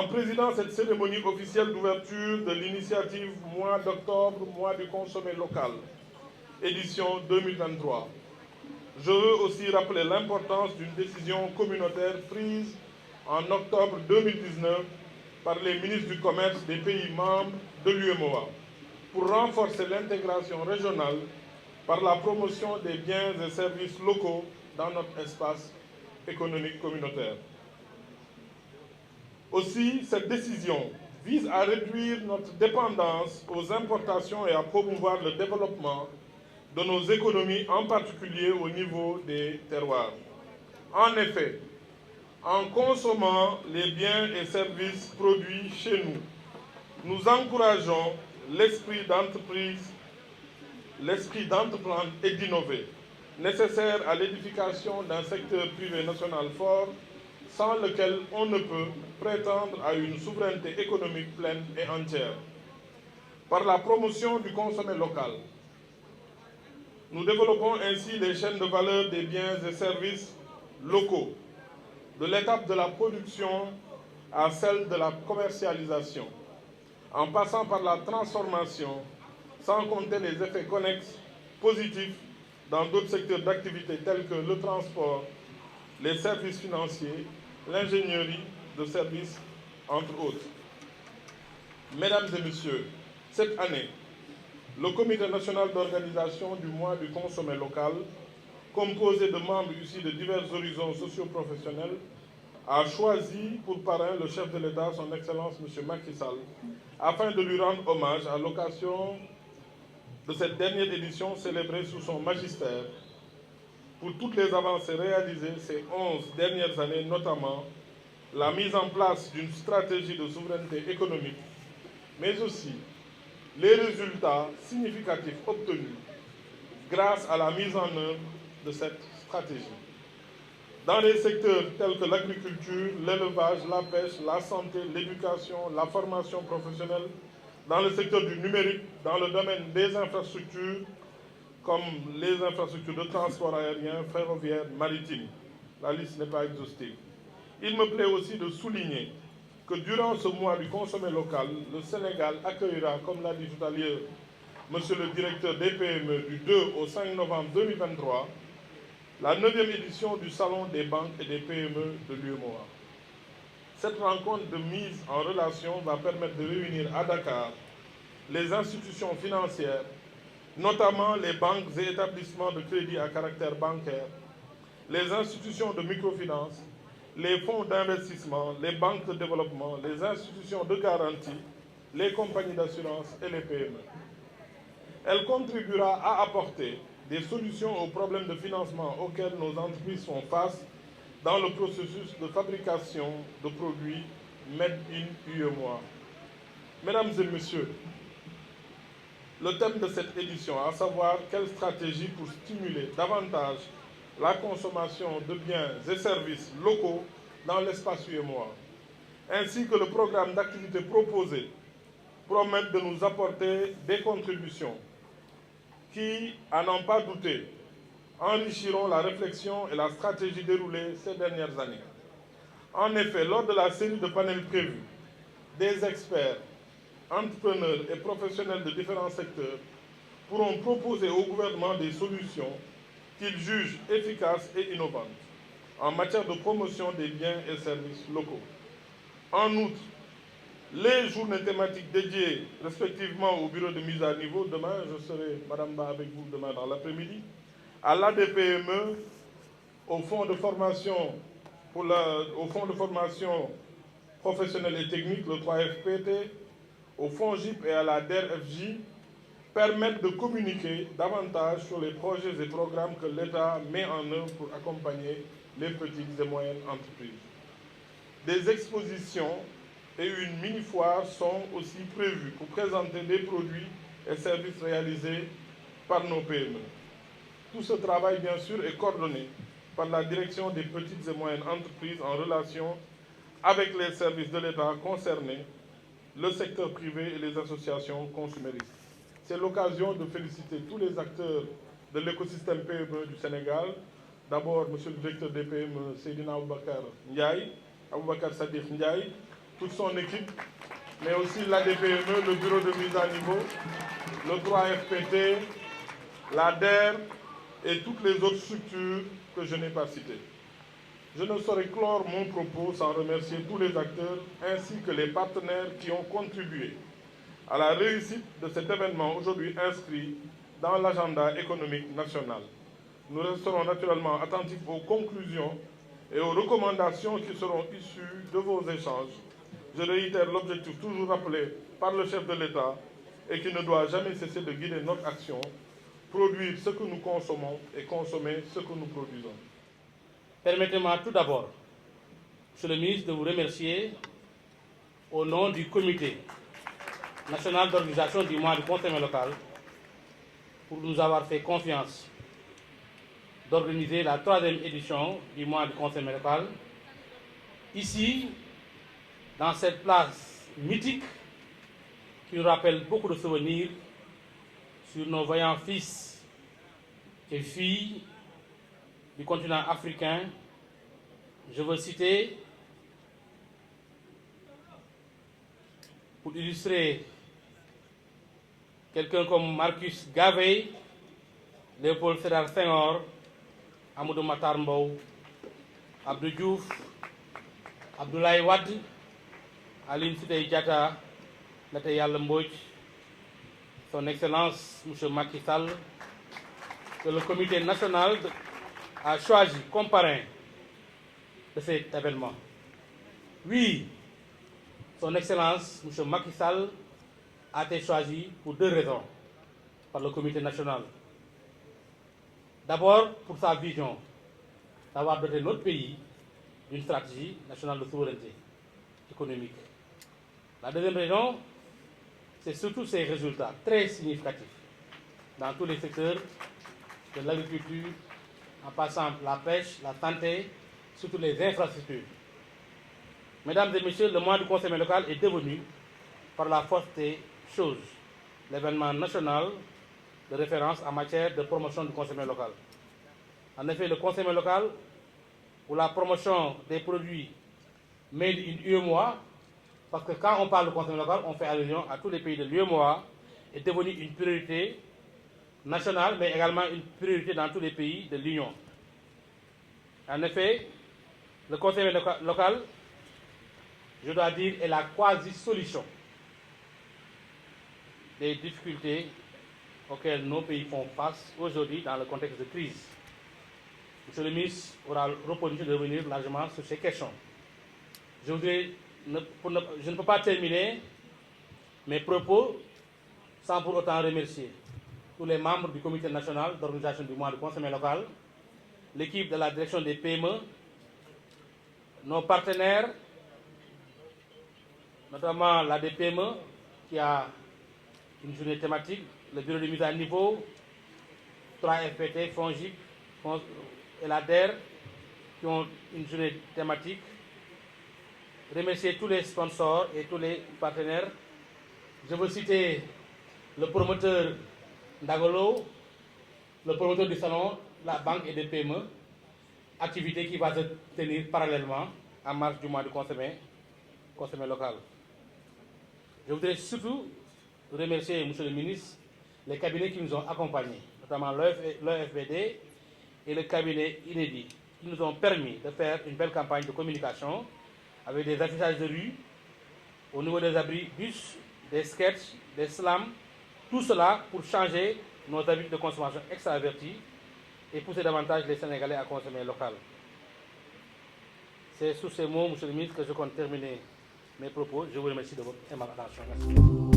En présidant cette cérémonie officielle d'ouverture de l'initiative Mois d'octobre, Mois du consommé local, édition 2023, je veux aussi rappeler l'importance d'une décision communautaire prise en octobre 2019 par les ministres du Commerce des pays membres de l'UEMOA pour renforcer l'intégration régionale par la promotion des biens et services locaux dans notre espace économique communautaire. Aussi, cette décision vise à réduire notre dépendance aux importations et à promouvoir le développement de nos économies, en particulier au niveau des terroirs. En effet, en consommant les biens et services produits chez nous, nous encourageons l'esprit d'entreprendre et d'innover, nécessaire à l'édification d'un secteur privé national fort, sans lequel on ne peut prétendre à une souveraineté économique pleine et entière. Par la promotion du consommé local, nous développons ainsi les chaînes de valeur des biens et services locaux, de l'étape de la production à celle de la commercialisation, en passant par la transformation, sans compter les effets connexes positifs dans d'autres secteurs d'activité tels que le transport, les services financiers, l'ingénierie de services, entre autres. Mesdames et messieurs, cette année, le Comité national d'organisation du mois du consommé local, composé de membres issus de divers horizons socio-professionnels, a choisi pour parrain le chef de l'État, son Excellence M. Macky Sall, afin de lui rendre hommage à l'occasion de cette dernière édition célébrée sous son magistère pour toutes les avancées réalisées ces 11 dernières années, notamment la mise en place d'une stratégie de souveraineté économique, mais aussi les résultats significatifs obtenus grâce à la mise en œuvre de cette stratégie. Dans les secteurs tels que l'agriculture, l'élevage, la pêche, la santé, l'éducation, la formation professionnelle, dans le secteur du numérique, dans le domaine des infrastructures, comme les infrastructures de transport aérien, ferroviaire, maritime. La liste n'est pas exhaustive. Il me plaît aussi de souligner que durant ce mois du consommé local, le Sénégal accueillera, comme l'a dit tout à l'heure Monsieur le directeur des PME, du 2 au 5 novembre 2023, la 9e édition du Salon des banques et des PME de l'UEMOA. Cette rencontre de mise en relation va permettre de réunir à Dakar les institutions financières, notamment les banques et établissements de crédit à caractère bancaire, les institutions de microfinance, les fonds d'investissement, les banques de développement, les institutions de garantie, les compagnies d'assurance et les PME. Elle contribuera à apporter des solutions aux problèmes de financement auxquels nos entreprises font face dans le processus de fabrication de produits Made in UEMOA. Mesdames et messieurs, le thème de cette édition, à savoir quelle stratégie pour stimuler davantage la consommation de biens et services locaux dans l'espace UEMOA, ainsi que le programme d'activité proposé, promettent de nous apporter des contributions qui, à n'en pas douter, enrichiront la réflexion et la stratégie déroulée ces dernières années. En effet, lors de la série de panels prévus, des experts, entrepreneurs et professionnels de différents secteurs pourront proposer au gouvernement des solutions qu'ils jugent efficaces et innovantes en matière de promotion des biens et services locaux. En outre, les journées thématiques dédiées respectivement au bureau de mise à niveau, demain, je serai, Madame Ba, avec vous demain dans l'après-midi, à l'ADPME, au fonds de formation professionnelle et technique, le 3FPT, au fonds GIP et à la DER-FJ, permettent de communiquer davantage sur les projets et programmes que l'État met en œuvre pour accompagner les petites et moyennes entreprises. Des expositions et une mini-foire sont aussi prévues pour présenter des produits et services réalisés par nos PME. Tout ce travail, bien sûr, est coordonné par la direction des petites et moyennes entreprises en relation avec les services de l'État concernés, le secteur privé et les associations consuméristes. C'est l'occasion de féliciter tous les acteurs de l'écosystème PME du Sénégal. D'abord, Monsieur le directeur des PME, Seydina Aboubakar Ndiaye, Aboubakar Sadikh Ndiaye, toute son équipe, mais aussi l'ADPME, le bureau de mise à niveau, le 3FPT, l'ADER et toutes les autres structures que je n'ai pas citées. Je ne saurais clore mon propos sans remercier tous les acteurs ainsi que les partenaires qui ont contribué à la réussite de cet événement aujourd'hui inscrit dans l'agenda économique national. Nous resterons naturellement attentifs aux conclusions et aux recommandations qui seront issues de vos échanges. Je réitère l'objectif toujours rappelé par le chef de l'État et qui ne doit jamais cesser de guider notre action, produire ce que nous consommons et consommer ce que nous produisons. Permettez-moi tout d'abord, Monsieur le ministre, de vous remercier au nom du Comité national d'organisation du mois du conseil local pour nous avoir fait confiance d'organiser la 3e édition du mois du conseil local ici, dans cette place mythique qui nous rappelle beaucoup de souvenirs sur nos vaillants fils et filles du continent africain. Je veux citer, pour illustrer, quelqu'un comme Marcus Garvey, Léopold Sédar Senghor, Amadou Mahtar Mbow, Abdou Diouf, Abdoulaye Wade, Aline Sitoé Diatta, Ndate Yalla Mbodj, son Excellence M. Macky Sall, que le comité national a choisi comme parrain de cet événement. Oui, son Excellence M. Macky Sall a été choisi pour 2 raisons par le comité national. D'abord, pour sa vision d'avoir doté notre pays d'une stratégie nationale de souveraineté économique. La deuxième raison, c'est surtout ses résultats très significatifs dans tous les secteurs de l'agriculture, en passant par la pêche, la santé, surtout les infrastructures. Mesdames et messieurs, le mois du conseil local est devenu, par la force des choses, l'événement national de référence en matière de promotion du conseil local. En effet, le conseil local, pour la promotion des produits made in UEMOA, parce que quand on parle de conseil local, on fait allusion à tous les pays de l'UEMOA, est devenu une priorité nationale, mais également une priorité dans tous les pays de l'Union. En effet, le conseil local, je dois dire, est la quasi-solution des difficultés auxquelles nos pays font face aujourd'hui dans le contexte de crise. Monsieur le ministre aura l'opportunité de revenir largement sur ces questions. Je ne peux pas terminer mes propos sans pour autant remercier tous les membres du comité national d'organisation du mois du conseil local, l'équipe de la direction des PME, nos partenaires, notamment la DPME qui a une journée thématique, le bureau de mise à niveau, 3FPT, FONGIP et l'ADER qui ont une journée thématique. Remercier tous les sponsors et tous les partenaires. Je veux citer le promoteur Ndagolo, le promoteur du salon, la banque et des PME, activité qui va se tenir parallèlement en marge du mois du conseil local. Je voudrais surtout remercier, Monsieur le ministre, les cabinets qui nous ont accompagnés, notamment l'OFBD et le cabinet inédit, qui nous ont permis de faire une belle campagne de communication avec des affichages de rue, au niveau des abris bus, des sketchs, des slams, tout cela pour changer nos habitudes de consommation extravertis et pousser davantage les Sénégalais à consommer local. C'est sous ces mots, Monsieur le ministre, que je compte terminer mes propos. Je vous remercie de votre aimable attention. Merci.